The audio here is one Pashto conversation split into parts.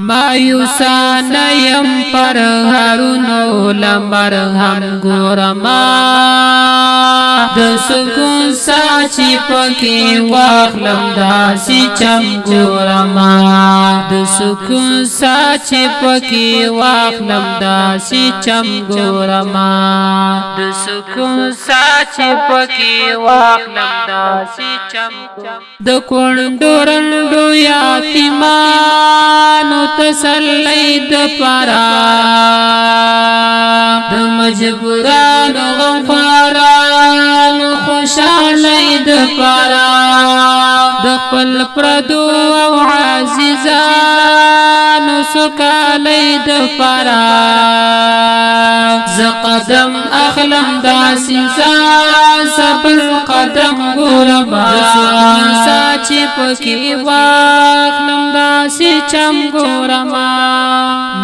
مایوسان یم پر هرونو لمبر هم ګورما د سکون ساچی پکی واخلم داسی چم ګورما د سکون ساچی پکی واخلم داسی چم ګورما د سکون ساچی پکی واخلم داسی چم د کونډو رندو یتیمانو تسلی د پرا د مجبورانو غمخوارانو خوشالی د پرا د خپل پردو او عزیزانو سکالی د پرا ز قدم اخلم داسی سبل قدم ګورما ساچی پکی واخلم داسی چم ګورما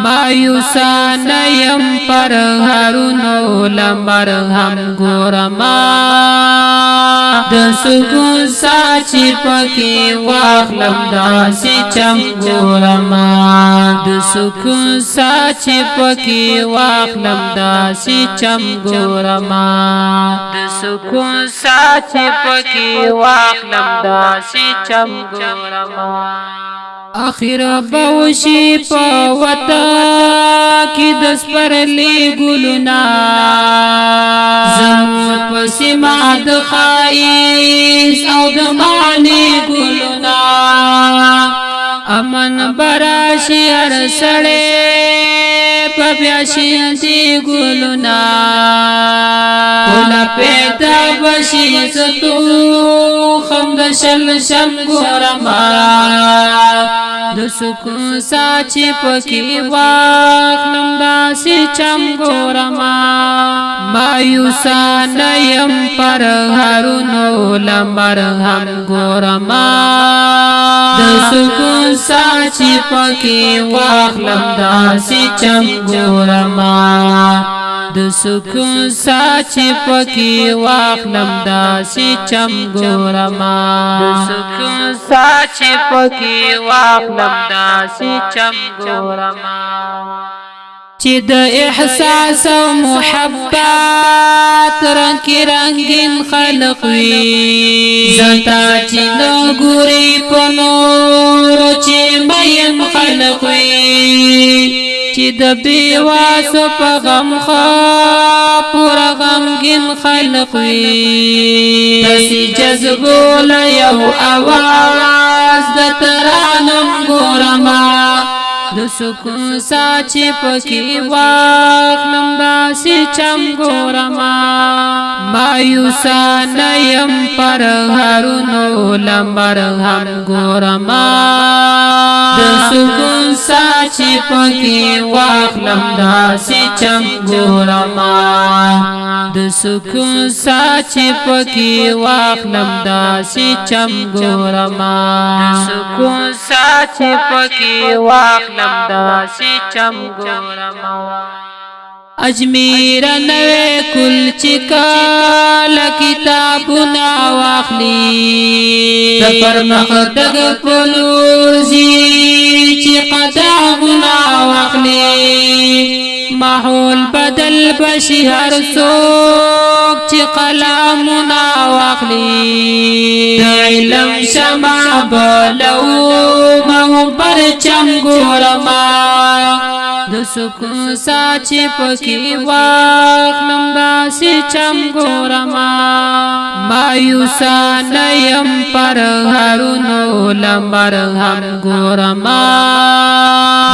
مایوسان یم پر هرونو لمبر هم ګورما د سکون ساچی پکی واخلم داسی چم ګورما د سکون ساچی پکی واخلم داسی چم ګورما د سکون ساچی پکی واخلم داسی چم ګورما اخر بوشی پا وطا کی دس پر لی گلنا زمون پسی ماد خائیس او دمانی گلنا امن براشی ار سڑے پبیاشی دی گلنا کلا پیدا بشی ستو خمد شل شم گورما د سکون ساچی پکی واخلم داسی چم ګورما مایوسان یم پر هرونو لمبر هم ګورما د سکون ساچی پکی واخلم داسی چم ګورما د سکون ساچی پکی واخلم داسی چم ګورما د سکون ساچی پکی واخلم داسی چم ګورما چې د احساس او محبت رنگین خلق وي زتا چې نو ګوري په نور چې مېم خلق وي چې د بیواسو په غم پورا غمگین خلق وي دسی جذبو لیو آواز د ترانم ګورما د سکون ساچی پکی واخلم داسی چم ګورما مایوسان یم پر هرونو لمبر هم ګورما د سکون ساچی پکی واخلم داسی چم ګورما د سکون ساچی پکی واخلم داسی چم ګورما د سکون ساچی پکی واخلم داسی چم ګورما اجمیر نوے کل چکال کتابنا واخلی دپر مخدق پلورزی چی قدامنا واخلی ماحول بدل بشی هر سوک چی قلامنا واخلی علم شمع بلو مہم پر چم گورما د سکون ساچی پکی واخلم داسی چم ګورما مایوسان یم پر هرونو لمبر هم ګورما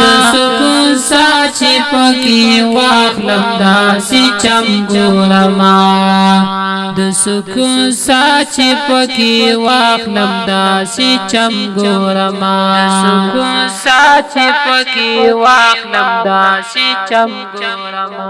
د سکون ساچی پکی واخلم داسی چم ګورما د سکون ساچی پکی واخلم داسی چم ګورما سکون ساچی پکی واخلم داسی چم ګورما